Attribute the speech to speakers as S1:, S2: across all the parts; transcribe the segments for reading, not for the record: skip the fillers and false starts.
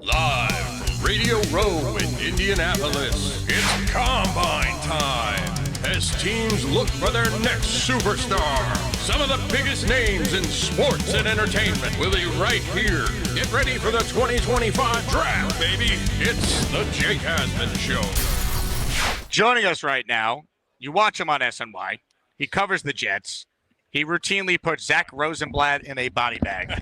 S1: Live from Radio Row in Indianapolis, it's Combine time as teams look for their next superstar. Some of the biggest names in sports and entertainment will be right here. Get ready for the 2025 draft, baby. It's the Jake Asman Show.
S2: Joining us right now, you watch him on SNY. He covers the Jets. He routinely puts Zach Rosenblatt in a body bag.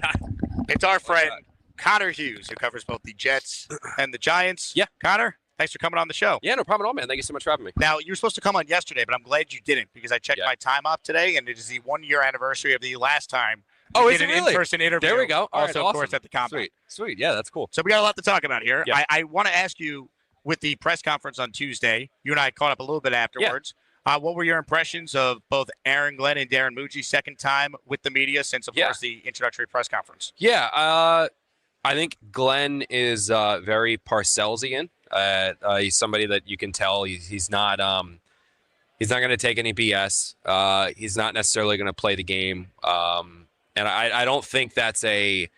S2: It's our friend Connor Hughes, who covers both the Jets and the Giants.
S3: Yeah.
S2: Connor, thanks for coming on the show.
S3: Yeah, no problem at all, man. Thank you so much for having me.
S2: Now, you were supposed to come on yesterday, but I'm glad you didn't because I checked my time off today, and it is the 1-year anniversary of the last time we did an in-person interview.
S3: There we go.
S2: All right,
S3: awesome.
S2: of course, at the Combine.
S3: Sweet. Yeah, that's cool.
S2: So we got a lot to talk about here.
S3: Yeah.
S2: I want to ask you, with the press conference on Tuesday, you and I caught up a little bit afterwards. What were your impressions of both Aaron Glenn and Darren Mougey's second time with the media since, of course, the introductory press conference?
S3: Yeah, I think Glenn is very Parcellsian. He's somebody that you can tell he's not going to take any BS. He's not necessarily going to play the game. And I don't think that's I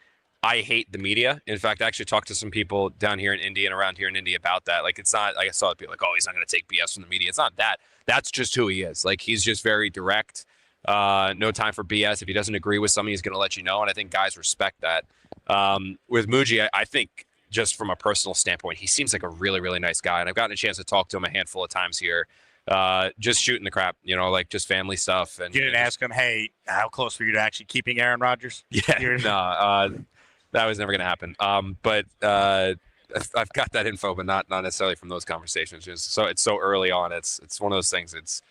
S3: hate the media. In fact, I actually talked to some people down here in Indy and around here in Indy about that. Like, it's not like I saw people like, oh, he's not going to take BS from the media. It's not that. That's just who he is. Like, he's just very direct. No time for BS. If he doesn't agree with something, he's going to let you know. And I think guys respect that. With Mougey, I think just from a personal standpoint, he seems like a really, really nice guy. And I've gotten a chance to talk to him a handful of times here, just shooting the crap, like just family stuff. And
S2: you didn't ask him, hey, how close were you to actually keeping Aaron Rodgers?
S3: Yeah, no, that was never going to happen. But I've got that info, but not necessarily from those conversations. So it's so early on. It's one of those things. It's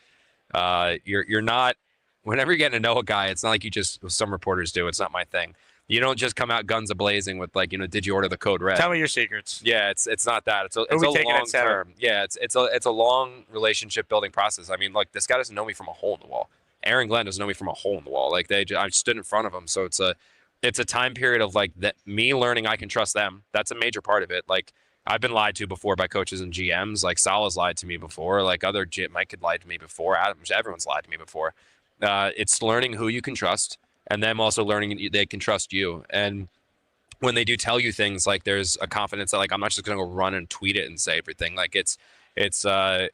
S3: you're not. Whenever you're getting to know a guy, it's not like you just. Some reporters do. It's not my thing. You don't just come out guns a-blazing with like, did you order the code red?
S2: Tell me your secrets.
S3: Yeah, it's not that. It's a long term. Yeah, it's a long relationship building process. I mean, like, this guy doesn't know me from a hole in the wall. Aaron Glenn doesn't know me from a hole in the wall. Like, I stood in front of him, so it's a time period of like that me learning I can trust them. That's a major part of it. Like, I've been lied to before by coaches and GMs. Like, Salah's lied to me before. Like, Mike had lied to me before. Everyone's lied to me before. It's learning who you can trust, and them also learning they can trust you. And when they do tell you things, like, there's a confidence that, like, I'm not just going to go run and tweet it and say everything. Like, it's a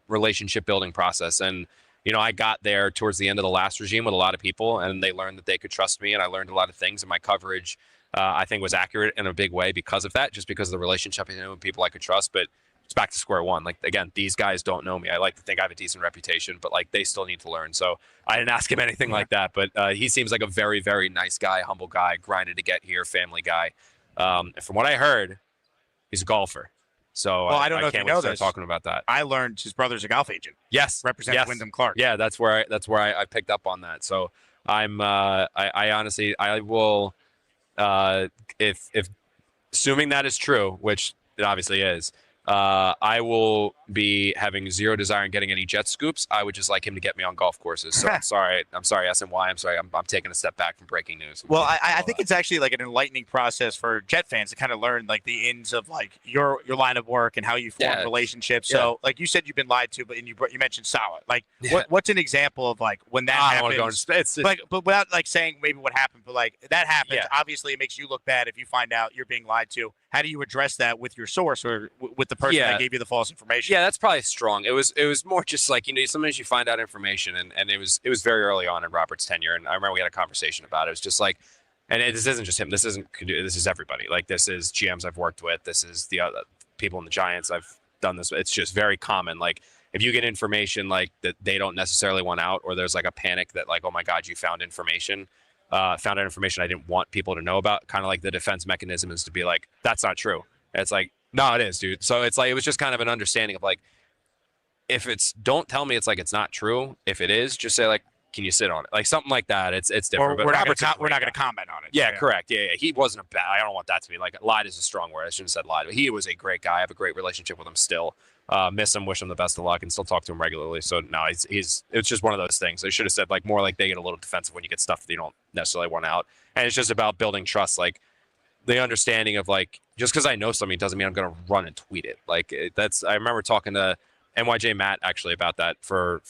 S3: relationship building process. And I got there towards the end of the last regime with a lot of people, and they learned that they could trust me, and I learned a lot of things. And my coverage, I think, was accurate in a big way because of that, just because of the relationship with people I could trust. But it's back to square one. Like, again, these guys don't know me. I like to think I have a decent reputation, but like, they still need to learn. So I didn't ask him anything like that, but he seems like a very, very nice guy, humble guy, grinded to get here, family guy. And from what I heard, he's a golfer. So
S2: I don't know if you know this.
S3: Talking about that.
S2: I learned his brother's a golf agent.
S3: Yes,
S2: represents Wyndham Clark.
S3: Yeah, that's where I picked up on that. So I'm I honestly I will if assuming that is true, which it obviously is. I will be having zero desire in getting any jet scoops. I would just like him to get me on golf courses. So I'm sorry, SNY. I'm sorry. I'm taking a step back from breaking news.
S2: Well, I think it's actually like an enlightening process for Jet fans to kind of learn like the ins of like your line of work and how you form relationships. Yeah. So like you said, you've been lied to, but you mentioned Salah. Like what's an example of like when that happens? I don't want to go into like, but without like saying maybe what happened, but like that happens. Yeah. Obviously, it makes you look bad if you find out you're being lied to. How do you address that with your source or with the person that gave you the false information?
S3: Yeah, that's probably strong. It was more just like, sometimes you find out information, and it was very early on in Robert's tenure, and I remember we had a conversation about it. It was just like, and this isn't just him. This is everybody. Like, this is GMs I've worked with. This is the other people in the Giants I've done this with. It's just very common. Like, if you get information like that they don't necessarily want out, or there's like a panic that like, oh my God, you found information. Found out information I didn't want people to know about. Kind of like the defense mechanism is to be like, that's not true. And it's like, no, it is, dude. So it's like, it was just kind of an understanding of like, if don't tell me it's like it's not true. If it is, just say like, can you sit on it? Like something like that. It's different.
S2: Or we're not going to comment on it.
S3: Yeah, correct. Yeah. He wasn't a bad. I don't want that to be like, lied is a strong word. I shouldn't have said lied. But he was a great guy. I have a great relationship with him still. Miss him, wish him the best of luck, and still talk to him regularly. So no, it's just one of those things. I should have said like more like they get a little defensive when you get stuff that you don't necessarily want out. And it's just about building trust. Like, the understanding of like, just because I know something doesn't mean I'm going to run and tweet it. Like, I remember talking to NYJ Matt actually about that for,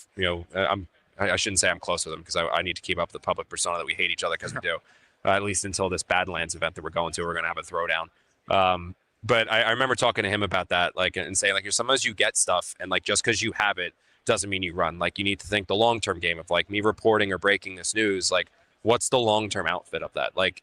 S3: I shouldn't say I'm close with him because I need to keep up the public persona that we hate each other because we do. At least until this Badlands event that we're going to. We're going to have a throwdown. But I remember talking to him about that, like, and saying, like, sometimes you get stuff, and like, just because you have it doesn't mean you run. Like, you need to think the long-term game of like me reporting or breaking this news. Like, what's the long-term outfit of that? Like,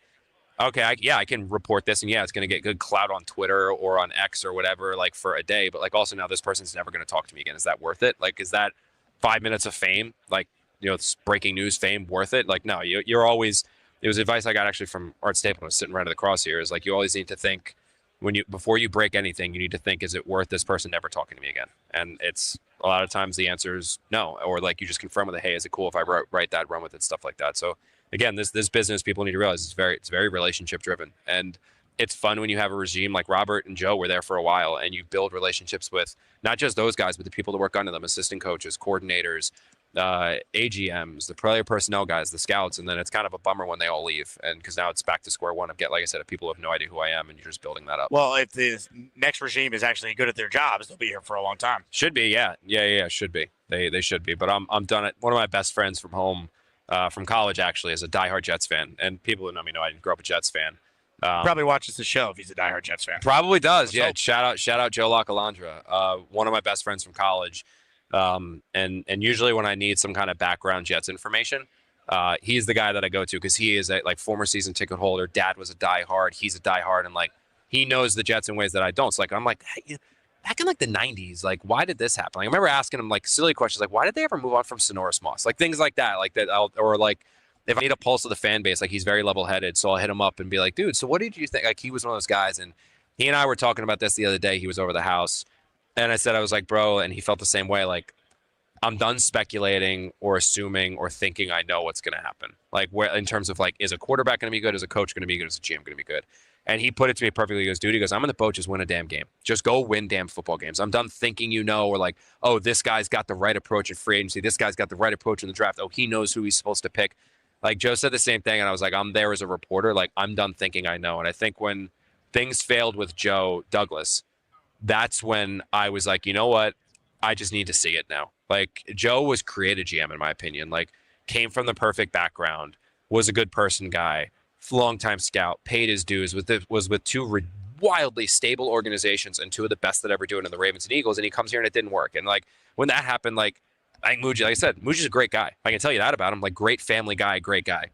S3: okay, I can report this, and yeah, it's going to get good clout on Twitter or on X or whatever, like for a day. But like, also now this person's never going to talk to me again. Is that worth it? Like, is that 5 minutes of fame, like, it's breaking news fame, worth it? Like, no, you're always. It was advice I got actually from Art Stapleton, was sitting right at the cross here. Is like, you always need to think before you break anything, you need to think, is it worth this person never talking to me again? And it's a lot of times the answer is no, or like you just confirm with hey, is it cool if I write that, run with it, stuff like that. So again, this business, people need to realize it's very relationship driven, and it's fun when you have a regime like Robert and Joe were there for a while, and you build relationships with not just those guys, but the people that work under them, assistant coaches, coordinators, AGMs, the player personnel guys, the scouts, and then it's kind of a bummer when they all leave, and because now it's back to square one of like I said, if people have no idea who I am, and you're just building that up.
S2: Well, if the next regime is actually good at their jobs, they'll be here for a long time.
S3: Should be, yeah, should be. They should be. But I'm done. One of my best friends from home, from college actually, is a diehard Jets fan, and people who know me know I didn't grow up a Jets fan.
S2: Probably watches the show if he's a diehard Jets fan.
S3: Probably does. Yeah. Shout out Joe Lacalandra, one of my best friends from college. And usually when I need some kind of background Jets information, he's the guy that I go to, because he is a like former season ticket holder. Dad was a diehard. He's a diehard, and like he knows the Jets in ways that I don't. So like I'm like, hey, back in like the 90s, like why did this happen? Like, I remember asking him like silly questions, like why did they ever move on from Sonoris Moss? Like things like that, or like if I need a pulse of the fan base, like he's very level-headed, so I'll hit him up and be like, dude, so what did you think? Like he was one of those guys, and he and I were talking about this the other day. He was over the house, and I was like, bro, and he felt the same way. Like, I'm done speculating or assuming or thinking I know what's going to happen. Like, where in terms of like, is a quarterback going to be good? Is a coach going to be good? Is a GM going to be good? And he put it to me perfectly. He goes, dude, I'm in the boat. Just win a damn game. Just go win damn football games. I'm done thinking, or like, oh, this guy's got the right approach in free agency. This guy's got the right approach in the draft. Oh, he knows who he's supposed to pick. Like Joe said the same thing, and I was like, I'm there as a reporter. Like, I'm done thinking I know. And I think when things failed with Joe Douglas, that's when I was like, you know what? I just need to see it now. Like, Joe was created GM, in my opinion. Like, came from the perfect background, was a good person guy, long-time scout, paid his dues, was with two wildly stable organizations and two of the best that ever do it in the Ravens and Eagles, and he comes here and it didn't work. And, like, when that happened, like, I think Mougey, like I said, Mougey's a great guy. I can tell you that about him. Like, great family guy, great guy.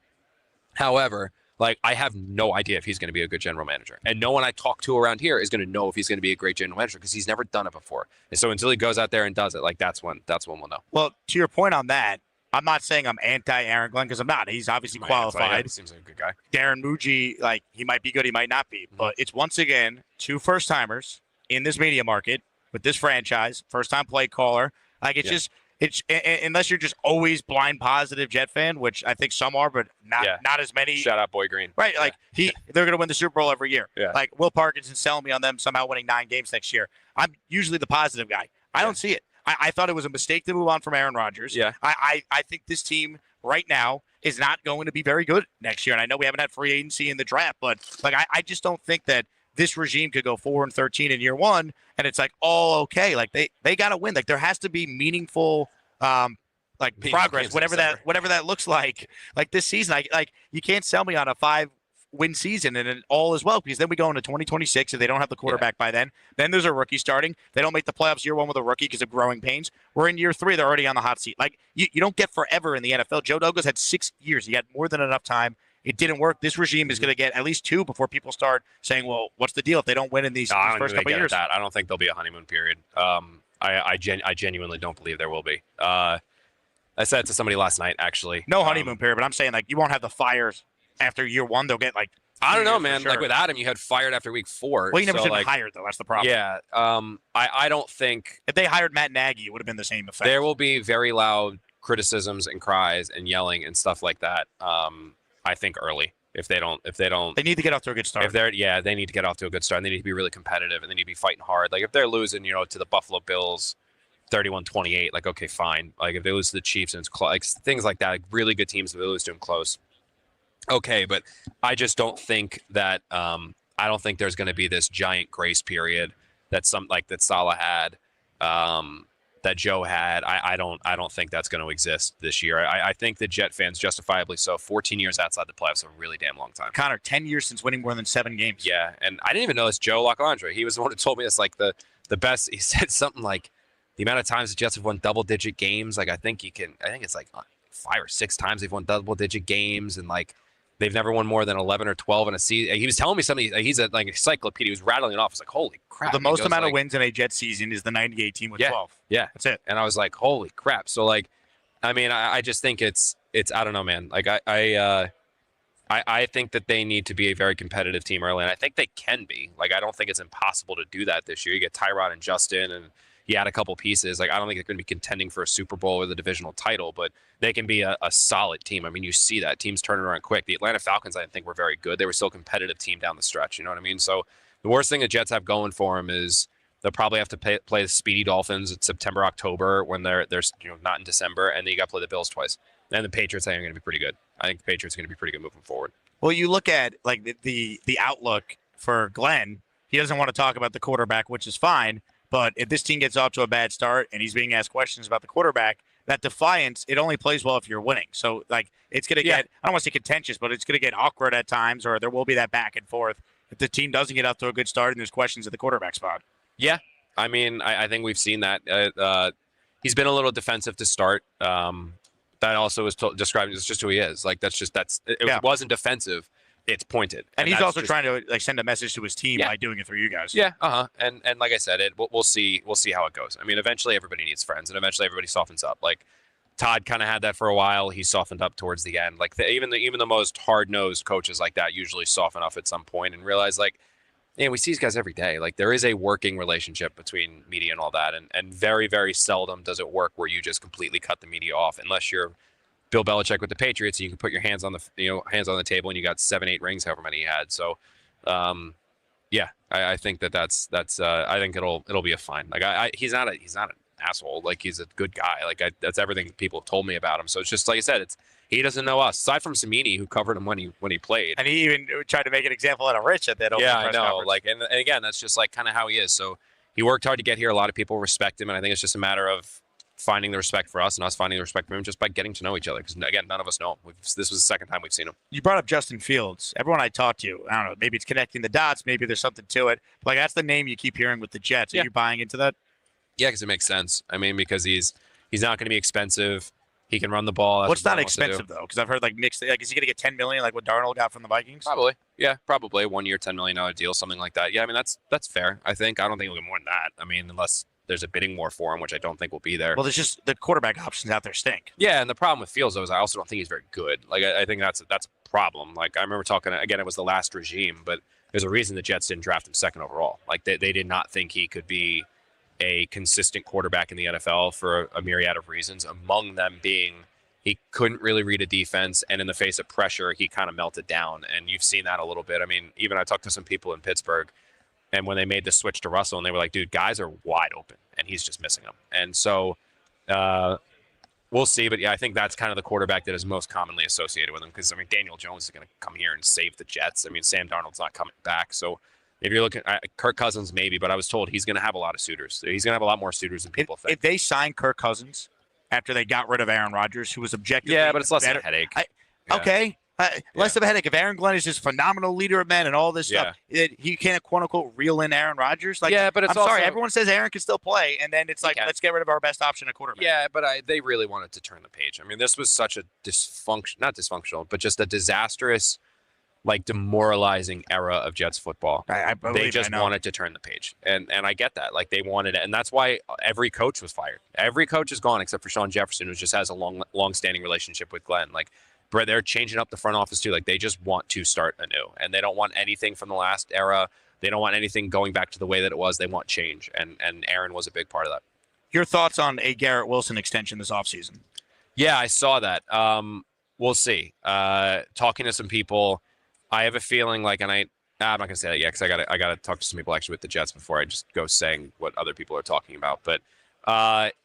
S3: However, like, I have no idea if he's going to be a good general manager. And no one I talk to around here is going to know if he's going to be a great general manager, because he's never done it before. And so until he goes out there and does it, like, that's when we'll know.
S2: Well, to your point on that, I'm not saying I'm anti-Aaron Glenn, because I'm not. He's obviously qualified.
S3: He seems like a good guy.
S2: Darren Mougey, like, he might be good, he might not be. Mm-hmm. But it's, once again, two first-timers in this media market with this franchise, first-time play caller. Like, it's just... It's unless you're just always blind positive Jet fan, which I think some are, but not as many.
S3: Shout out Boy Green.
S2: Right, like they're going to win the Super Bowl every year.
S3: Yeah.
S2: Like Will Parkinson's selling me on them somehow winning 9 games next year. I'm usually the positive guy. I don't see it. I thought it was a mistake to move on from Aaron Rodgers.
S3: Yeah.
S2: I think this team right now is not going to be very good next year. And I know we haven't had free agency in the draft, but like I just don't think that this regime could go 4-13 in year one, and it's like all okay. Like they got to win. Like there has to be meaningful like progress, whatever that looks like. Like this season, like you can't sell me on a 5-win season and then all is well, because then we go into 2026 if they don't have the quarterback by then. Then there's a rookie starting. They don't make the playoffs year one with a rookie because of growing pains. We're in year 3. They're already on the hot seat. Like you don't get forever in the NFL. Joe Douglas had 6 years. He had more than enough time. It didn't work. This regime is going to get at least 2 before people start saying, well, what's the deal if they don't win in these first couple of years?
S3: I don't think there'll be a honeymoon period. I genuinely don't believe there will be. I said it to somebody last night, actually.
S2: No honeymoon period, but I'm saying, like, you won't have the fires after year 1. They'll get, like,
S3: I don't know, man. Sure. Like, with Adam, you had fired after week 4.
S2: Well, you never should have hired, though. That's the problem.
S3: Yeah. I don't think...
S2: If they hired Matt Nagy, it would have been the same effect.
S3: There will be very loud criticisms and cries and yelling and stuff like that, I think, early. If they don't...
S2: They need to get off to a good start.
S3: They need to get off to a good start. And they need to be really competitive, and they need to be fighting hard. Like, if they're losing, to the Buffalo Bills 31-28, like, okay, fine. Like, if they lose to the Chiefs and it's close, like, things like that, like, really good teams, if they lose to them close, okay. But I just don't think that I don't think there's going to be this giant grace period that Salah had, that Joe had, I don't think that's going to exist this year. I think the Jet fans, justifiably so, 14 years outside the playoffs, a really damn long time.
S2: Connor, 10 years since winning more than 7 games.
S3: Yeah, and I didn't even know this Joe Laclandre. He was the one who told me this, like the best. He said something like the amount of times the Jets have won double-digit games. Like I think it's like 5 or 6 times they've won double-digit games, and like they've never won more than 11 or 12 in a season. He was telling me something. He's a encyclopedia. He was rattling it off. I was like, holy crap.
S2: The most amount of wins in a Jet season is the 98 team with 12.
S3: Yeah.
S2: That's it.
S3: And I was like, holy crap. So like, I mean, I just think it's I don't know, man. Like I think that they need to be a very competitive team early, and I think they can be. Like, I don't think it's impossible to do that this year. You get Tyrod and Justin, and you add a couple pieces. Like, I don't think they're going to be contending for a Super Bowl or the divisional title, but they can be a solid team. I mean, you see that. Teams turning around quick. The Atlanta Falcons, I didn't think, were very good. They were still a competitive team down the stretch. You know what I mean? So the worst thing the Jets have going for them is they'll probably have to play the speedy Dolphins in September, October when they're not in December, and then you got to play the Bills twice. And the Patriots, I think, are going to be pretty good. I think the Patriots are going to be pretty good moving forward.
S2: Well, you look at like the outlook for Glenn. He doesn't want to talk about the quarterback, which is fine. But if this team gets off to a bad start and he's being asked questions about the quarterback, that defiance, it only plays well if you're winning. So like it's going to get, I don't want to say contentious, but it's going to get awkward at times, or there will be that back and forth if the team doesn't get off to a good start and there's questions at the quarterback spot.
S3: Yeah, I mean, I think we've seen that. He's been a little defensive to start. That also is describing it's just who he is. Like it wasn't defensive. It's pointed.
S2: And he's also trying to like send a message to his team by doing it through you guys.
S3: Yeah. And like I said, we'll see how it goes. I mean, eventually everybody needs friends, and eventually everybody softens up. Like Todd kind of had that for a while. He softened up towards the end. Like even the most hard-nosed coaches like that usually soften up at some point and realize like, we see these guys every day. Like there is a working relationship between media and all that, and very, very seldom does it work where you just completely cut the media off, unless you're Bill Belichick with the Patriots. And you can put your hands on the table, and you got 7-8 rings, however many he had. So, I think that's I think it'll be a fine. Like he's not an asshole. Like he's a good guy. Like that's everything people have told me about him. So it's just like I said, he doesn't know us aside from Samini, who covered him when he played.
S2: And he even tried to make an example out of Rich at that opening press
S3: I know.
S2: conference.
S3: Like and again, that's just like kind of how he is. So he worked hard to get here. A lot of people respect him, and I think it's just a matter of finding the respect for us and us finding the respect for him just by getting to know each other. Because again, none of us know him. This was the second time we've seen him.
S2: You brought up Justin Fields. Everyone I talked to, I don't know, maybe it's connecting the dots, maybe there's something to it. But like that's the name you keep hearing with the Jets. Are you buying into that?
S3: Yeah, because it makes sense. I mean, because he's not going to be expensive. He can run the ball.
S2: What's not expensive though? Because I've heard like Nick's like, is he going to get $10 million like what Darnold got from the Vikings?
S3: Probably. Yeah, probably 1 year, $10 million deal, something like that. Yeah, I mean that's fair. I don't think he'll get more than that. I mean, unless there's a bidding war for him, which I don't think will be there.
S2: Well, there's just the quarterback options out there stink.
S3: Yeah, and the problem with Fields though is I also don't think he's very good. Like I think that's a problem. Like I remember talking again, it was the last regime, but there's a reason the Jets didn't draft him second overall. Like they did not think he could be a consistent quarterback in the NFL for a myriad of reasons, among them being he couldn't really read a defense, and in the face of pressure, he kind of melted down. And you've seen that a little bit. I mean, even I talked to some people in Pittsburgh, and when they made the switch to Russell, and they were like, dude, guys are wide open, and he's just missing them. And so we'll see. But, yeah, I think that's kind of the quarterback that is most commonly associated with him because, I mean, Daniel Jones is going to come here and save the Jets. I mean, Sam Darnold's not coming back. So if you're looking at Kirk Cousins, maybe, but I was told he's going to have a lot of suitors. He's going to have a lot more suitors than people think.
S2: If they sign Kirk Cousins after they got rid of Aaron Rodgers, who was objectively
S3: but it's less of a headache.
S2: Okay. Less of a headache. If Aaron Glenn is just phenomenal leader of men and all this stuff, he can't quote unquote reel in Aaron Rodgers. Like,
S3: but it's
S2: sorry, everyone says Aaron can still play, and then it's like let's get rid of our best option at quarterback.
S3: Yeah, but they really wanted to turn the page. I mean, this was such a not dysfunctional, but just a disastrous, like demoralizing era of Jets football. They just wanted to turn the page, and I get that. Like they wanted it, and that's why every coach was fired. Every coach is gone except for Sean Jefferson, who just has a long-standing relationship with Glenn. Like they're changing up the front office too. Like they just want to start anew, and they don't want anything from the last era. They don't want anything going back to the way that it was. They want change, and Aaron was a big part of that.
S2: Your thoughts on a Garrett Wilson extension this offseason?
S3: Yeah, I saw that. We'll see. Talking to some people, I have a feeling like, and I'm not gonna say that yet because I gotta talk to some people actually with the Jets before I just go saying what other people are talking about. But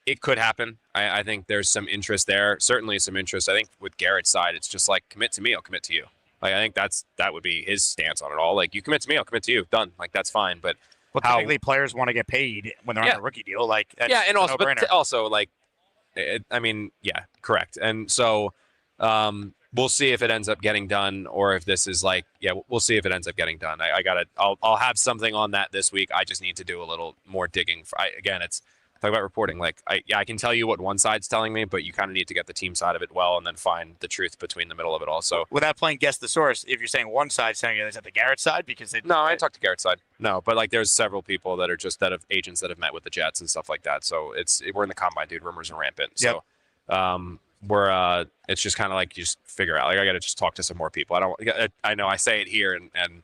S3: it could happen. I think there's some interest there. Certainly some interest. I think with Garrett's side, it's just like commit to me, I'll commit to you. Like I think that would be his stance on it all. Like you commit to me, I'll commit to you. Done. Like that's fine. But
S2: Well, typically players want to get paid when they're on a rookie deal. Like, that's
S3: and also,
S2: no-brainer.
S3: but also, like, correct. And so we'll see if it ends up getting done, or if this is like, we'll see if it ends up getting done. I'll have something on that this week. I just need to do a little more digging. It's talk about reporting. Like, I can tell you what one side's telling me, but you kind of need to get the team side of it well, and then find the truth between the middle of it all. So
S2: without playing guess the source, if you're saying one side saying it, is that the Garrett side? Because
S3: no, I talked to Garrett's side. No, but like there's several people that have agents that have met with the Jets and stuff like that. So we're in the combine, dude. Rumors are rampant. So it's just kind of like you just figure out. Like, I got to just talk to some more people. I know I say it here and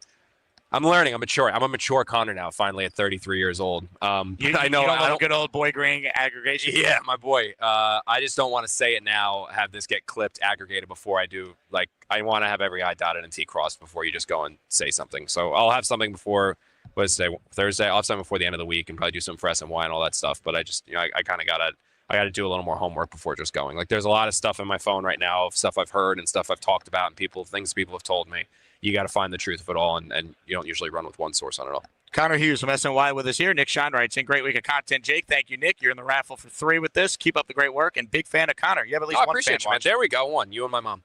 S3: I'm learning. I'm mature. I'm a mature Connor now, finally at 33 years old. I know.
S2: You don't know good old boy green aggregation.
S3: Yeah, my boy. I just don't want to say it now, have this get clipped, aggregated before I do. Like, I want to have every I dotted and T crossed before you just go and say something. So I'll have something before, Thursday. I'll have something before the end of the week and probably do some for SNY and all that stuff. But I just, I kind of I got to do a little more homework before just going. Like, there's a lot of stuff in my phone right now of stuff I've heard and stuff I've talked about and things people have told me. You got to find the truth of it all, and you don't usually run with one source on it all.
S2: Connor Hughes from SNY with us here. Nick Shine writes in, great week of content, Jake. Thank you, Nick. You're in the raffle for 3 with this. Keep up the great work, and big fan of Connor. You have at least one fan
S3: appreciate you, man. There we go, one. You and my mom.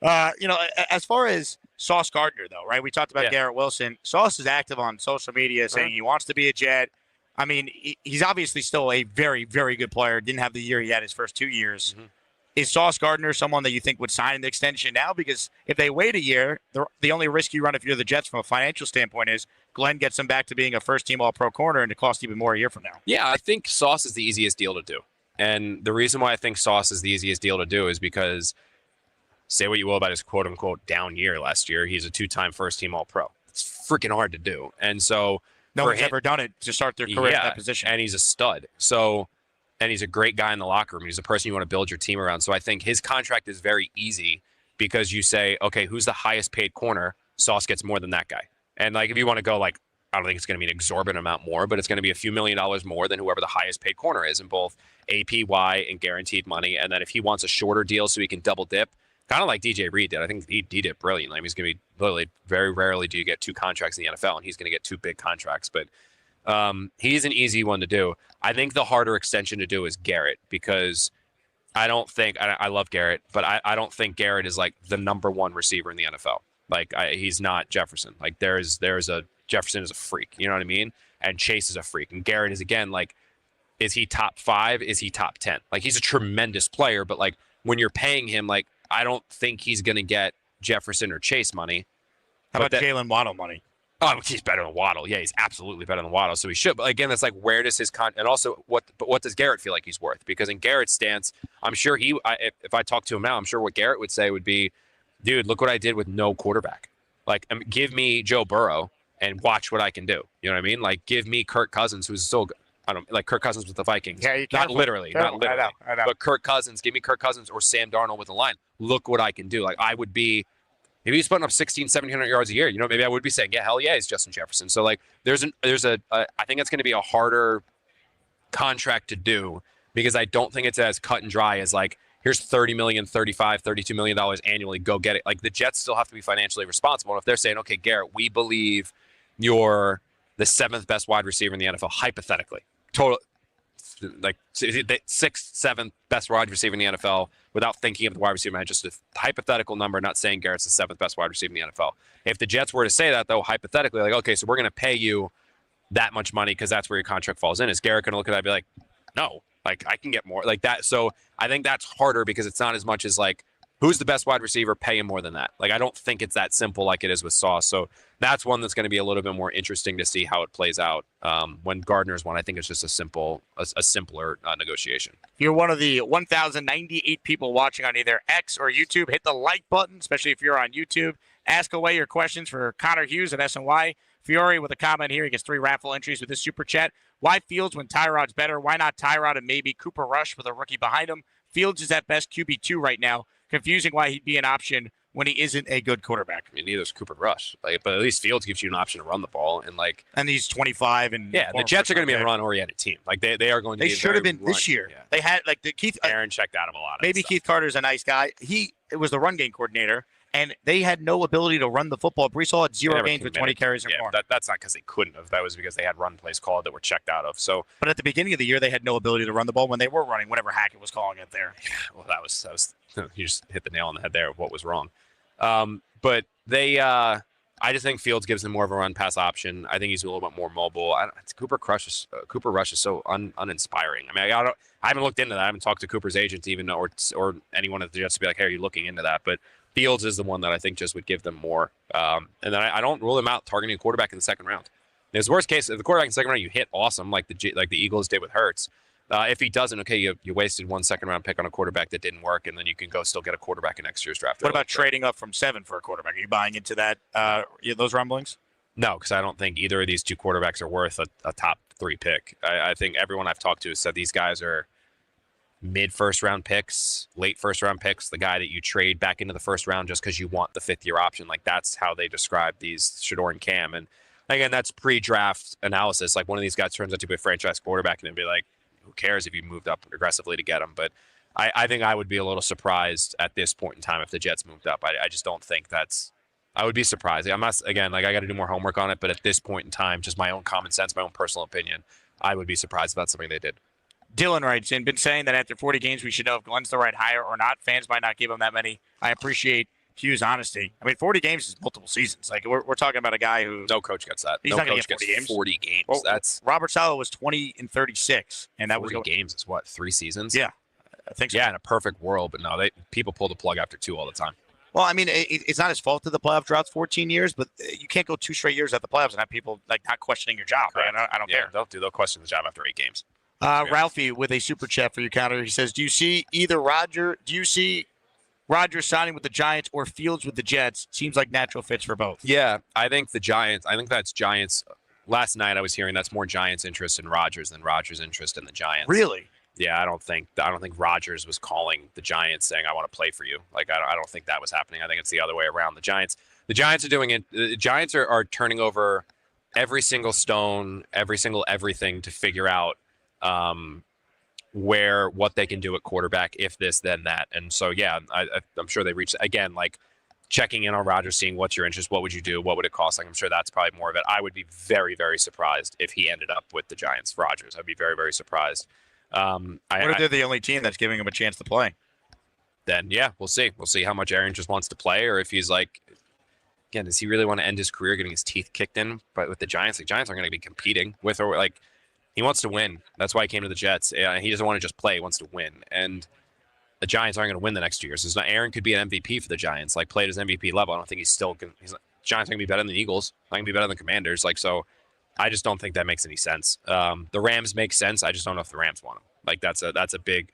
S2: As far as Sauce Gardner, though, right? We talked about Garrett Wilson. Sauce is active on social media saying he wants to be a Jet. I mean, he's obviously still a very, very good player. Didn't have the year he had his first 2 years. Mm-hmm. Is Sauce Gardner someone that you think would sign an extension now? Because if they wait a year, the only risk you run if you're the Jets from a financial standpoint is Glenn gets him back to being a first-team All-Pro corner, and it costs even more a year from now.
S3: Yeah, I think Sauce is the easiest deal to do. And the reason why I think Sauce is the easiest deal to do is because, say what you will about his quote-unquote down year last year, he's a 2-time first-team All-Pro. It's freaking hard to do. And so
S2: no one's ever done it to start their career in that position.
S3: And he's a stud. So... And he's a great guy in the locker room. He's a person you want to build your team around. So I think his contract is very easy because you say, okay, who's the highest paid corner? Sauce gets more than that guy. And like, if you want to go like, I don't think it's going to be an exorbitant amount more, but it's going to be a few $1 million more than whoever the highest paid corner is in both APY and guaranteed money. And then if he wants a shorter deal so he can double dip, kind of like DJ Reed did. I think he did brilliantly. I mean, he's going to be literally very rarely do you get 2 contracts in the NFL, and he's going to get 2 big contracts. But he's an easy one to do. I think the harder extension to do is Garrett, because I don't think I love Garrett, but I don't think Garrett is like the number 1 receiver in the NFL. Like he's not Jefferson. Like there's a Jefferson is a freak, you know what I mean? And Chase is a freak, and Garrett is again like, is he top 5? Is he top 10? Like he's a tremendous player, but like when you're paying him, like I don't think he's gonna get Jefferson or Chase money.
S2: How about Jalen Waddle money?
S3: Oh, he's better than Waddle. Yeah, he's absolutely better than Waddle, so he should. But again, that's like, where does his and also what does Garrett feel like he's worth? Because in Garrett's stance, I'm sure if I talk to him now, I'm sure what Garrett would say would be, dude, look what I did with no quarterback. Like, give me Joe Burrow and watch what I can do. You know what I mean? Like, give me Kirk Cousins, who's so good. I don't like Kirk Cousins with the Vikings.
S2: Yeah,
S3: not literally. I know. But Kirk Cousins, give me Kirk Cousins or Sam Darnold with the line. Look what I can do. Like, I would be. Maybe he's putting up 1,700 yards a year. You know, maybe I would be saying, yeah, hell yeah, he's Justin Jefferson. So like, I think it's going to be a harder contract to do, because I don't think it's as cut and dry as like, here's $30 million, $35, $32 million annually, go get it. Like the Jets still have to be financially responsible. And if they're saying, okay, Garrett, we believe you're the 7th best wide receiver in the NFL, hypothetically, total, like 6th, 7th best wide receiver in the NFL, without thinking of the wide receiver man, just a hypothetical number, not saying Garrett's the 7th best wide receiver in the NFL. If the Jets were to say that, though, hypothetically, like, okay, so we're going to pay you that much money because that's where your contract falls in, is Garrett going to look at that and be like, no, like I can get more like that? So I think that's harder, because it's not as much as like, who's the best wide receiver, pay him more than that. Like, I don't think it's that simple like it is with Sauce. So that's one that's going to be a little bit more interesting to see how it plays out. When Gardner's one, I think it's just a simpler negotiation.
S2: If you're one of the 1,098 people watching on either X or YouTube, hit the like button, especially if you're on YouTube. Ask away your questions for Connor Hughes at SNY. Fiore with a comment here. He gets 3 raffle entries with this super chat. Why Fields when Tyrod's better? Why not Tyrod and maybe Cooper Rush with a rookie behind him? Fields is at best QB2 right now. Confusing why he'd be an option when he isn't a good quarterback.
S3: I mean, neither is Cooper Rush. Like, but at least Fields gives you an option to run the ball,
S2: and he's 25 and
S3: the Jets are going to be a run-oriented team. Like they are going to.
S2: They should have been this year.
S3: Yeah.
S2: They had like the Keith.
S3: Aaron checked out of a lot.
S2: Maybe Keith Carter's a nice guy. It was the run game coordinator, and they had no ability to run the football. Brees Hall had 0 games with 20 carries or more.
S3: That's not because they couldn't have. That was because they had run plays called that were checked out of. So,
S2: but at the beginning of the year, they had no ability to run the ball when they were running whatever Hackett was calling it there.
S3: Well, that was you just hit the nail on the head there of what was wrong. But they, I just think Fields gives them more of a run pass option. I think he's a little bit more mobile. Cooper Rush is so uninspiring. I mean, I haven't looked into that. I haven't talked to Cooper's agent even, or anyone at the Jets to be like, hey, are you looking into that? But Fields is the one that I think just would give them more. And then I don't rule them out targeting a quarterback in the second round. There's worst case, if the quarterback in the second round you hit, awesome, like the Eagles did with Hurts. If he doesn't, okay, you wasted 1 second round pick on a quarterback that didn't work, and then you can go still get a quarterback in next year's draft.
S2: What about trading up from 7 for a quarterback? Are you buying into that? Those rumblings?
S3: No, because I don't think either of these two quarterbacks are worth a top 3 pick. I think everyone I've talked to has said these guys are mid first round picks, late first round picks. The guy that you trade back into the first round just because you want the 5th year option. Like that's how they describe these Shador and Cam. And again, that's pre-draft analysis. Like one of these guys turns out to be a franchise quarterback, and they'd be like, who cares if you moved up aggressively to get him? But I think I would be a little surprised at this point in time if the Jets moved up. I just don't think I would be surprised. I'm not, again, like I got to do more homework on it, but at this point in time, just my own common sense, my own personal opinion, I would be surprised if that's something they did.
S2: Dylan writes in, been saying that after 40 games, we should know if Glenn's the right hire or not. Fans might not give him that many. I appreciate Hughes' honesty. I mean, 40 games is multiple seasons. Like we're talking about a guy who
S3: no coach gets that.
S2: He's
S3: no
S2: not going
S3: coach
S2: to get 40
S3: gets
S2: games.
S3: 40 games.
S2: Well,
S3: that's
S2: Robert Saleh was 20-36, and that was
S3: 40 games is what, 3 seasons?
S2: Yeah, I think so.
S3: Yeah, in a perfect world, but no, people pull the plug after 2 all the time.
S2: Well, I mean, it's not his fault that the playoff drought's 14 years, but you can't go 2 straight years at the playoffs and have people like not questioning your job. Right? I don't care.
S3: They'll question the job after 8 games.
S2: Ralphie with a super chat for you, Counter. He says, do you see Rodgers signing with the Giants or Fields with the Jets? Seems like natural fits for both.
S3: Yeah, I think that's Giants. Last night I was hearing that's more Giants' interest in Rodgers than Rodgers' interest in the Giants.
S2: Really?
S3: Yeah, I don't think Rodgers was calling the Giants saying I want to play for you. Like I don't think that was happening. I think it's the other way around. The Giants are doing it. The Giants are turning over every single stone, every single everything to figure out what they can do at quarterback, if this, then that. And so, yeah, I'm sure they reached, again, like checking in on Rodgers, seeing what's your interest, what would you do, what would it cost? Like, I'm sure that's probably more of it. I would be very, very surprised if he ended up with the Giants, Rodgers. I'd be very, very surprised.
S2: What if they're the only team that's giving him a chance to play?
S3: Then, yeah, we'll see. We'll see how much Aaron just wants to play, or if he's like, again, does he really want to end his career getting his teeth kicked in? But with the Giants aren't going to be competing with, or like, he wants to win. That's why he came to the Jets. He doesn't want to just play. He wants to win. And the Giants aren't going to win the next 2 years. Aaron could be an MVP for the Giants, like play at his MVP level. I don't think Giants are going to be better than the Eagles. Not going to be better than the Commanders. Like, so I just don't think that makes any sense. The Rams make sense. I just don't know if the Rams want him. Like, that's a big,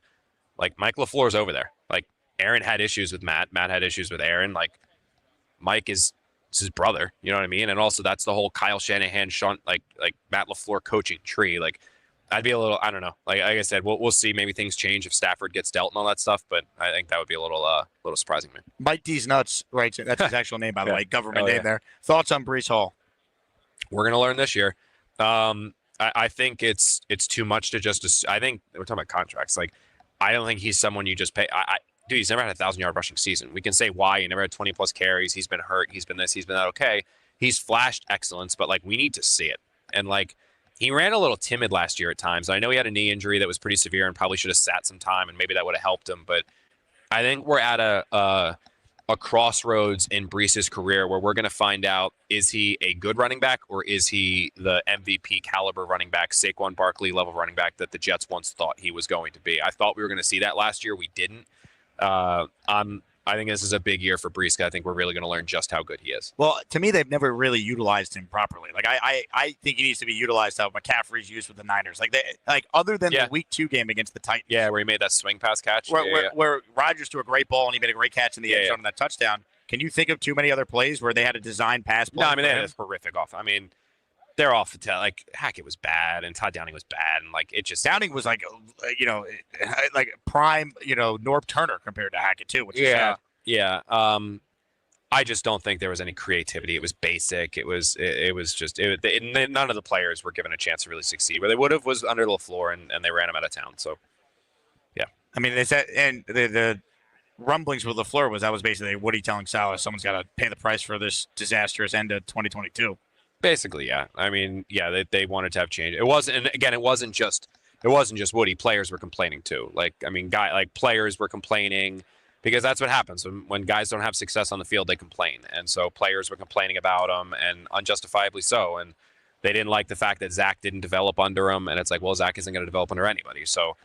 S3: like, Mike LaFleur's over there. Like, Aaron had issues with Matt. Matt had issues with Aaron. Like, Mike is his brother, you know what I mean? And also that's the whole Kyle Shanahan, like Matt LaFleur coaching tree. Like, I'd be a little, I don't know. Like I said, we'll see. Maybe things change if Stafford gets dealt and all that stuff. But I think that would be a little surprising to me.
S2: Mike D's Nuts, right? That's his actual name, by the way. Government name there. Thoughts on Brees Hall?
S3: We're gonna learn this year. I think it's too much to just. I think we're talking about contracts. Like, I don't think he's someone you just pay. Dude, he's never had a 1,000-yard rushing season. We can say why. He never had 20-plus carries. He's been hurt. He's been this. He's been that. Okay. He's flashed excellence, but, like, we need to see it. And, like, he ran a little timid last year at times. I know he had a knee injury that was pretty severe and probably should have sat some time, and maybe that would have helped him. But I think we're at a crossroads in Brees' career where we're going to find out, is he a good running back or is he the MVP caliber running back, Saquon Barkley level running back that the Jets once thought he was going to be? I thought we were going to see that last year. We didn't. I think this is a big year for Brees. I think we're really going to learn just how good he is.
S2: Well, to me, they've never really utilized him properly. Like I think he needs to be utilized how McCaffrey's used with the Niners. Like other than the Week 2 game against the Titans.
S3: Yeah, where he made that swing pass catch.
S2: Where Rodgers threw a great ball and he made a great catch in the end zone on that touchdown. Can you think of too many other plays where they had a design pass play?
S3: No, I mean, they had a horrific off. I mean, they're off the tail. Like, Hackett was bad and Todd Downing was bad. And, like, it just.
S2: Downing was like prime, Norb Turner compared to Hackett, too, which is sad.
S3: Yeah. I just don't think there was any creativity. It was basic. It was just none of the players were given a chance to really succeed. Where they would have was under LaFleur, and they ran him out of town. So, yeah.
S2: I mean, they said, and the rumblings with LaFleur was that was basically Woody telling Saleh someone's got to pay the price for this disastrous end of 2022.
S3: Basically, yeah. I mean, yeah, they wanted to have change. It wasn't, and again, it wasn't just Woody. Players were complaining too. Like, I mean, players were complaining because that's what happens when guys don't have success on the field. They complain, and so players were complaining about them, and unjustifiably so. And they didn't like the fact that Zach didn't develop under him, and it's like, well, Zach isn't going to develop under anybody. So,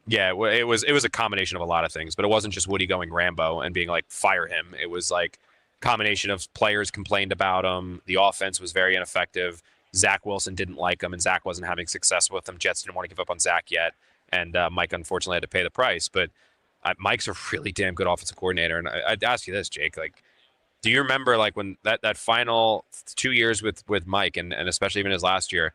S3: yeah, it was a combination of a lot of things, but it wasn't just Woody going Rambo and being like, fire him. It was like combination of players complained about him. The offense was very ineffective. Zach Wilson didn't like him, and Zach wasn't having success with him. Jets didn't want to give up on Zach yet, and Mike unfortunately had to pay the price. But Mike's a really damn good offensive coordinator, and I'd ask you this, Jake, like, do you remember like when that final 2 years with Mike, and especially even his last year,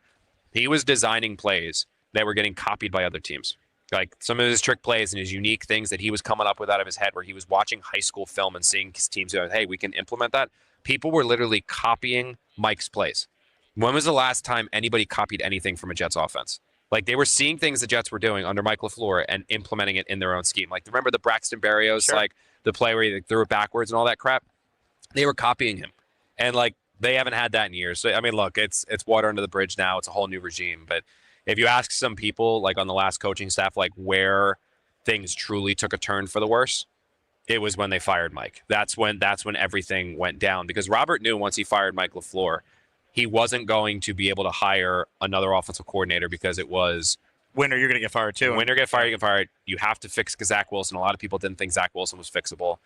S3: he was designing plays that were getting copied by other teams? Like some of his trick plays and his unique things that he was coming up with out of his head, where he was watching high school film and seeing his teams going, hey, we can implement that. People were literally copying Mike's plays. When was the last time anybody copied anything from a Jets offense? Like they were seeing things the Jets were doing under Mike LaFleur and implementing it in their own scheme. Like remember the Braxton Berrios,
S2: sure,
S3: like the play where he threw it backwards and all that crap? They were copying him. And like they haven't had that in years. So I mean, look, it's water under the bridge now. It's a whole new regime. But if you ask some people like on the last coaching staff, like where things truly took a turn for the worse, it was when they fired Mike. That's when everything went down, because Robert knew once he fired Mike LaFleur, he wasn't going to be able to hire another offensive coordinator, because it was
S2: winner, you're going to get fired too.
S3: Winner, get fired, you get fired. You have to fix Zach Wilson. A lot of people didn't think Zach Wilson was fixable,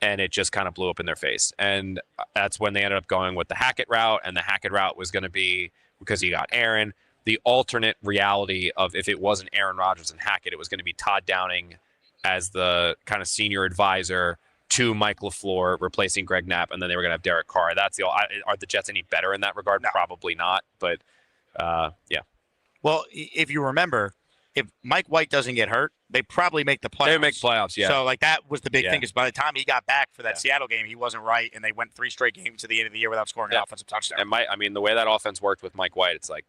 S3: and it just kind of blew up in their face. And that's when they ended up going with the Hackett route, and the Hackett route was going to be, because he got Aaron, the alternate reality of if it wasn't Aaron Rodgers and Hackett, it was going to be Todd Downing as the kind of senior advisor to Mike LaFleur, replacing Greg Knapp, and then they were going to have Derek Carr. That's are the Jets any better in that regard? No. Probably not, but yeah.
S2: Well, if you remember, if Mike White doesn't get hurt, they probably make the playoffs.
S3: They make playoffs, yeah.
S2: So like that was the big thing, because by the time he got back for that Seattle game, he wasn't right, and they went 3 straight games to the end of the year without scoring an offensive touchdown.
S3: And the way that offense worked with Mike White, it's like,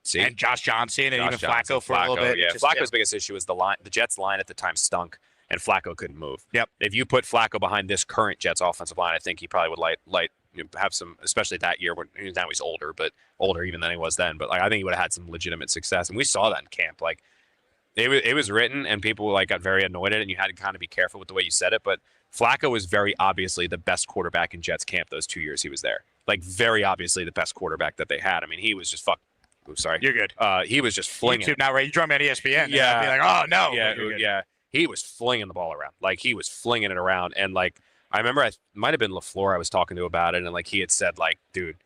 S3: see?
S2: And Josh Johnson and even Flacco for a little bit.
S3: Yeah. Flacco's biggest issue was the line. The Jets line at the time stunk, and Flacco couldn't move.
S2: Yep.
S3: If you put Flacco behind this current Jets offensive line, I think he probably would have some, especially that year when now he's older even than he was then. But like, I think he would have had some legitimate success, and we saw that in camp. Like it was written, and people like got very annoyed at it, and you had to kind of be careful with the way you said it. But Flacco was very obviously the best quarterback in Jets camp those 2 years he was there. Like very obviously the best quarterback that they had. I mean, he was just sorry.
S2: You're good.
S3: He was just flinging.
S2: YouTube now, right? You draw me on ESPN.
S3: Yeah.
S2: I'd be like, oh no.
S3: Yeah. He was flinging the ball around. Like he was flinging it around, and like I remember, it might have been LaFleur I was talking to about it, and like he had said, like, dude,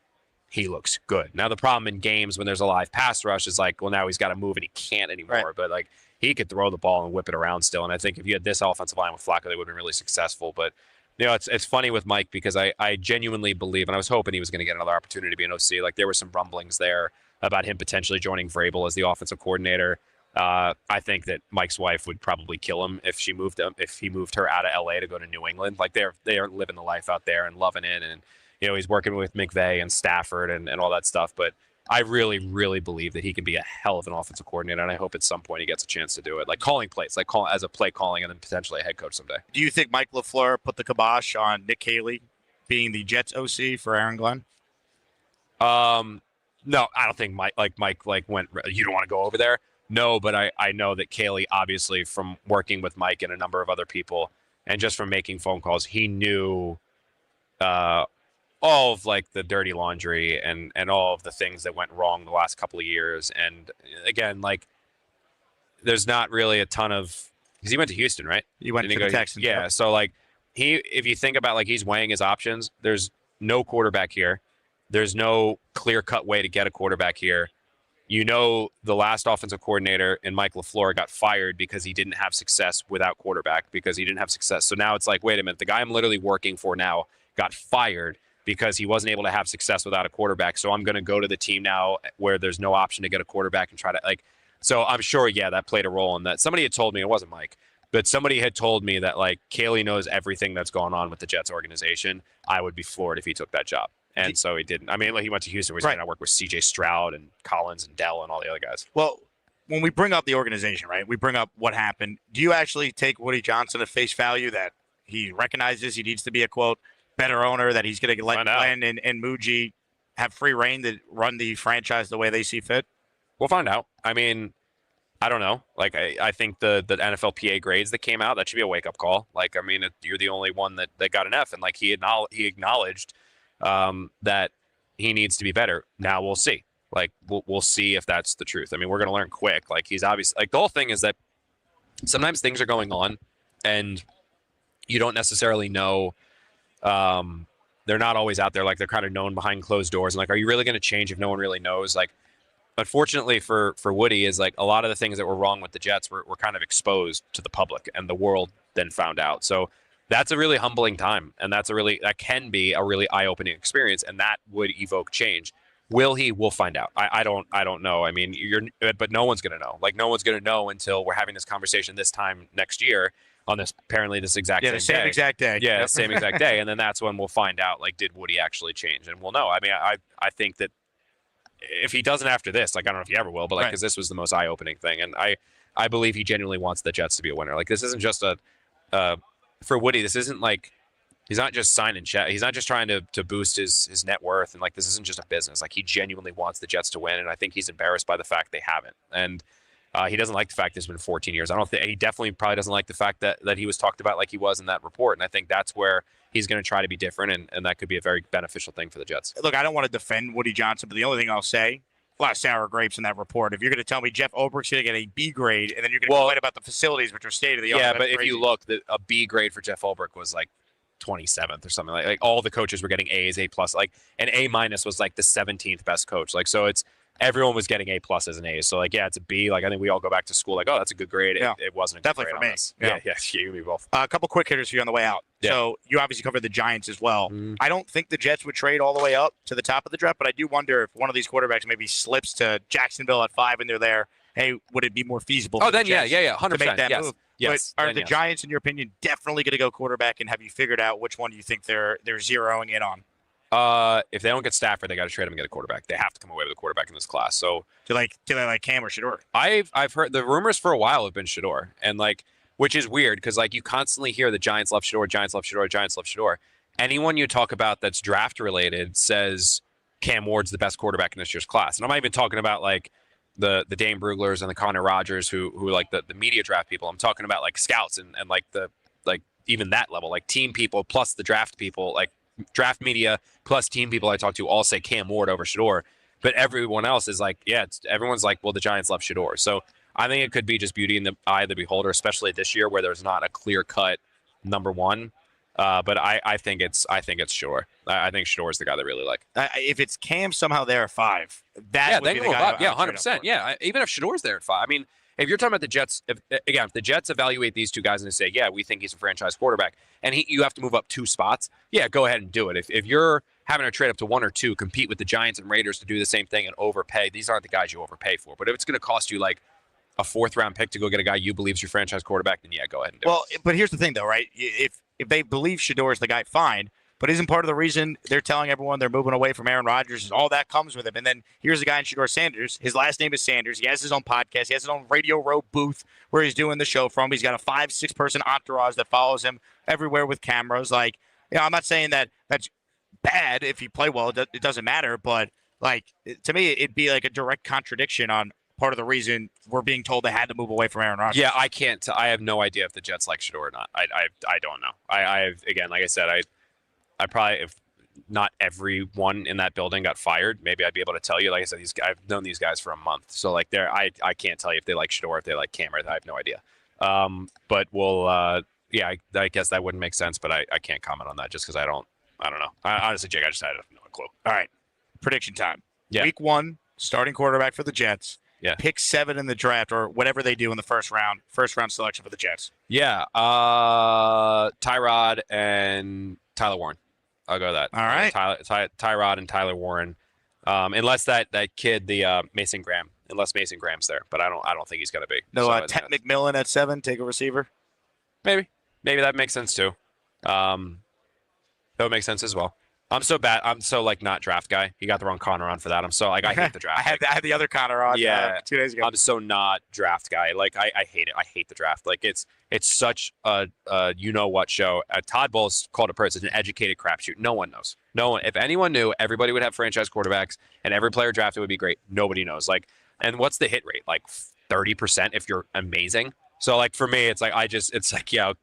S3: he looks good. Now the problem in games when there's a live pass rush is like, well, now he's got to move and he can't anymore. Right. But like he could throw the ball and whip it around still. And I think if you had this offensive line with Flacco, they would have been really successful. But you know, it's funny with Mike, because I genuinely believe, and I was hoping he was going to get another opportunity to be an OC. Like there were some rumblings there about him potentially joining Vrabel as the offensive coordinator. I think that Mike's wife would probably kill him if he moved her out of LA to go to New England. Like they are living the life out there and loving it. And, you know, he's working with McVay and Stafford and all that stuff. But I really, really believe that he can be a hell of an offensive coordinator. And I hope at some point he gets a chance to do it. Like calling plays, as a play calling, and then potentially a head coach someday.
S2: Do you think Mike LaFleur put the kibosh on Nick Haley being the Jets OC for Aaron Glenn?
S3: No, I don't think Mike went, you don't want to go over there. No, but I know that Caley, obviously, from working with Mike and a number of other people, and just from making phone calls, he knew all of like the dirty laundry and all of the things that went wrong the last couple of years. And again, like there's not really a ton of, because he went to Houston, right?
S2: He went to the Texans.
S3: Yeah, so like if you think about like he's weighing his options, there's no quarterback here. There's no clear-cut way to get a quarterback here. You know, the last offensive coordinator in Mike LaFleur got fired because he didn't have success without quarterback, because he didn't have success. So now it's like, wait a minute, the guy I'm literally working for now got fired because he wasn't able to have success without a quarterback. So I'm going to go to the team now where there's no option to get a quarterback and try to like, so I'm sure, yeah, that played a role in that. Somebody had told me, it wasn't Mike, but somebody had told me that like Caley knows everything that's going on with the Jets organization. I would be floored if he took that job. And so he didn't. I mean, like he went to Houston where he's going to work with C.J. Stroud and Collins and Dell and all the other guys.
S2: Well, when we bring up the organization, right, we bring up what happened. Do you actually take Woody Johnson at face value that he recognizes he needs to be a, quote, better owner, that he's going to let Glenn and Mougey have free reign to run the franchise the way they see fit?
S3: We'll find out. I mean, I don't know. Like, I think the NFLPA grades that came out, that should be a wake-up call. Like, I mean, you're the only one that got an F, and like he acknowledged that he needs to be better. Now we'll see. Like, we'll see if that's the truth. I mean, we're going to learn quick. Like, he's obviously, like, the whole thing is that sometimes things are going on and you don't necessarily know. They're not always out there. Like, they're kind of known behind closed doors. And like, are you really going to change if no one really knows? Like, unfortunately for Woody is like a lot of the things that were wrong with the Jets were kind of exposed to the public, and the world then found out. So that's a really humbling time. And that can be a really eye-opening experience. And that would evoke change. Will he? We'll find out. I don't know. I mean, but no one's going to know. Like, no one's going to know until we're having this conversation this time next year on this exact
S2: same exact day.
S3: Yeah, same exact day. And then that's when we'll find out, like, did Woody actually change? And we'll know. I mean, I think that if he doesn't after this, like, I don't know if he ever will, but like, because this was the most eye-opening thing. And I believe he genuinely wants the Jets to be a winner. Like, this isn't just for Woody, this isn't like, he's not just signing check. He's not just trying to boost his net worth. And like, this isn't just a business. Like, he genuinely wants the Jets to win. And I think he's embarrassed by the fact they haven't. And he doesn't like the fact it's been 14 years. He definitely probably doesn't like the fact that he was talked about like he was in that report. And I think that's where he's going to try to be different. And that could be a very beneficial thing for the Jets.
S2: Look, I don't want to defend Woody Johnson, but the only thing I'll say, a lot of sour grapes in that report. If you're going to tell me Jeff Ulbricht's going to get a B grade, and then you're going to complain about the facilities, which are state of the art.
S3: Yeah, but if you look, a B grade for Jeff Ulbricht was like 27th or something. Like all the coaches were getting A's, A plus, like an A minus was like the 17th best coach. Like, so everyone was getting A pluses and A's. So like, yeah, it's a B. Like, I think we all go back to school like, oh, that's a good grade.
S2: Yeah.
S3: It wasn't a good
S2: definitely
S3: grade
S2: for me.
S3: Yeah, you and me both.
S2: A couple quick hitters for you on the way out.
S3: Yeah.
S2: So you obviously covered the Giants as well. I don't think the Jets would trade all the way up to the top of the draft, but I do wonder if one of these quarterbacks maybe slips to Jacksonville at 5 and they're there. Hey, would it be more feasible?
S3: Oh, then yeah, 100%.
S2: To make that
S3: yes.
S2: move?
S3: Yes.
S2: But are the Giants, in your opinion, definitely going to go quarterback? And have you figured out which one you think they're zeroing in on?
S3: If they don't get Stafford, they got to trade him and get a quarterback. They have to come away with a quarterback in this class. So
S2: do they like Cam or Shador?
S3: I've heard the rumors for a while have been Shador, and like, which is weird because like you constantly hear the Giants love Shador, Giants love Shador, Giants love Shador. Anyone you talk about that's draft related says Cam Ward's the best quarterback in this year's class, and I'm not even talking about like the Dane Bruglers and the Connor Rogers who like the media draft people. I'm talking about like scouts and like even that level, like team people plus the draft people, like draft media plus team people I talk to all say Cam Ward over Shador, but everyone else is like, everyone's like, well, the Giants love Shador. So I think it could be just beauty in the eye of the beholder, especially this year where there's not a clear cut number one. But I think it's Shador. I think Shador is the guy they really like.
S2: If it's Cam somehow there at 5, that would be the guy.
S3: 100%. Yeah, even if Shador's there at 5. I mean, if you're talking about the Jets, if the Jets evaluate these two guys and they say, yeah, we think he's a franchise quarterback, and you have to move up 2 spots, yeah, go ahead and do it. If you're having to trade up to 1 or 2, compete with the Giants and Raiders to do the same thing and overpay, these aren't the guys you overpay for. But if it's going to cost you like a 4th-round pick to go get a guy you believe is your franchise quarterback, then yeah, go ahead and do it.
S2: Well, but here's the thing, though, right? If they believe Shador is the guy, fine. But isn't part of the reason they're telling everyone they're moving away from Aaron Rodgers is all that comes with him? And then here's a guy in Shador Sanders. His last name is Sanders. He has his own podcast. He has his own Radio Row booth where he's doing the show from. He's got a 5-6 person entourage that follows him everywhere with cameras. Like, I'm not saying that that's bad if you play well. It doesn't matter. But like, to me, it'd be like a direct contradiction on part of the reason we're being told they had to move away from Aaron Rodgers.
S3: Yeah, I can't. I have no idea if the Jets like Shador or not. I don't know. I again, like I said, I probably, if not everyone in that building got fired, maybe I'd be able to tell you. Like I said, I've known these guys for a month, so like I can't tell you if they like Shador, if they like Cam. I have no idea. But we'll I guess that wouldn't make sense, but I can't comment on that just because I don't know. Honestly, Jake, I just had no clue.
S2: All right, prediction time.
S3: Yeah.
S2: Week 1, starting quarterback for the Jets.
S3: Yeah.
S2: Pick 7 in the draft or whatever they do in the first round selection for the Jets.
S3: Yeah. Tyrod and Tyler Warren. I'll go with that.
S2: All right.
S3: Tyrod and Tyler Warren. Unless that kid, the Mason Graham, unless Mason Graham's there, but I don't think he's going to be.
S2: No, Ted McMillan at 7, take a receiver.
S3: Maybe that makes sense too. That would make sense as well. I'm so bad. I'm so like not draft guy. He got the wrong Connor on for that. I'm so like I hate the draft.
S2: I had the other Connor on 2 days ago.
S3: I'm so not draft guy. Like I hate it. I hate the draft. Like it's such a you know what show. Todd Bowles called it first. It's an educated crapshoot. No one knows. No one. If anyone knew, everybody would have franchise quarterbacks and every player drafted would be great. Nobody knows. Like, and what's the hit rate? Like 30% if you're amazing. So like for me, it's like it's like yeah.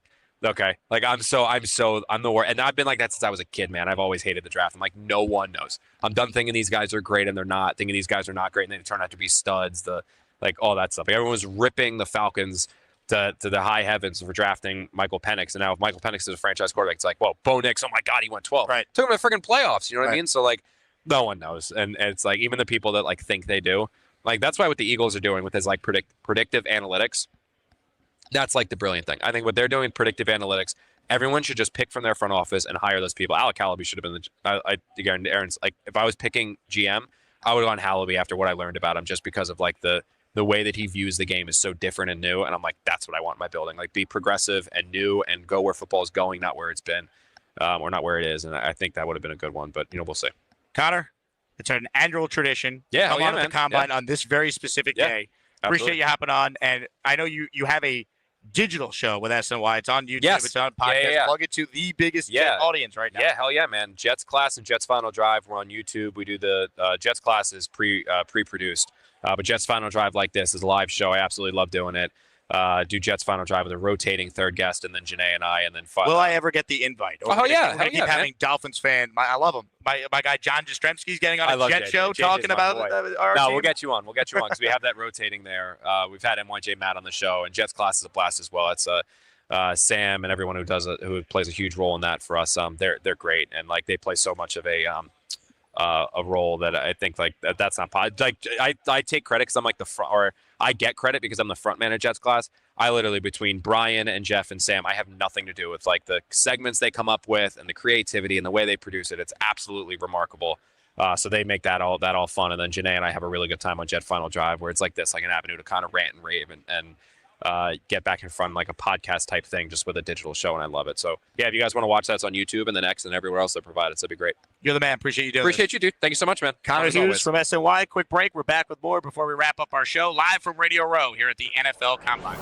S3: Okay. Like I'm the worst. And I've been like that since I was a kid, man. I've always hated the draft. I'm like, no one knows. I'm done thinking these guys are great and they're not, thinking these guys are not great and they turn out to be studs, all that stuff. Like, everyone was ripping the Falcons to the high heavens for drafting Michael Penix. And now if Michael Penix is a franchise quarterback, it's like, well, Bo Nix, oh my God, he went 12.
S2: Right.
S3: Took him to freaking playoffs. You know what I mean? So like no one knows. And it's like even the people that like think they do, like that's why what the Eagles are doing with his like predictive analytics. That's like the brilliant thing. I think what they're doing, predictive analytics, everyone should just pick from their front office and hire those people. Alec Hallaby should have been again, Aaron's like, if I was picking GM, I would have gone Hallaby after what I learned about him, just because of like the way that he views the game is so different and new. And I'm like, that's what I want in my building. Like be progressive and new and go where football is going, not where it's been, or not where it is. And I think that would have been a good one, but we'll see.
S2: Connor, it's an annual tradition.
S3: Yeah.
S2: Come on at the Combine on this very specific day. Absolutely. Appreciate you hopping on. And I know you have a digital show with SNY. It's on YouTube.
S3: Yes.
S2: It's on podcast.
S3: Yeah.
S2: Plug it to the biggest Jet audience right now.
S3: Yeah, hell yeah, man. Jets Class and Jets Final Drive. We're on YouTube. We do the Jets Class is pre-produced. But Jets Final Drive like this is a live show. I absolutely love doing it. Do Jets Final Drive with a rotating third guest, and then Janae and I, and then
S2: will I ever get the invite?
S3: Oh yeah,
S2: we're keep having Dolphins fan. I love him. My guy John Jastrzemski's getting on a Jet show talking about our team.
S3: We'll get you on. We'll get you on because we have that rotating there. We've had MYJ Matt on the show, and Jets Class is a blast as well. It's Sam and everyone who plays a huge role in that for us. They're great, and like they play so much of a role that I think like that's not like I take credit because I'm like the front, or I get credit because I'm the front man at Jets Class. I literally, between Brian and Jeff and Sam, I have nothing to do with like the segments they come up with and the creativity and the way they produce it. It's absolutely remarkable. So they make that all fun. And then Janae and I have a really good time on Jet Final Drive, where it's like this, like an avenue to kind of rant and rave and get back in front, like a podcast type thing, just with a digital show. And I love it. So yeah, if you guys want to watch that, it's on YouTube and then X and everywhere else they provide it. So it'd be great.
S2: You're the man. Appreciate you doing
S3: Appreciate you, dude. Thank you so much, man.
S2: Connor Hughes from SNY. Quick break. We're back with more before we wrap up our show live from Radio Row here at the NFL Combine.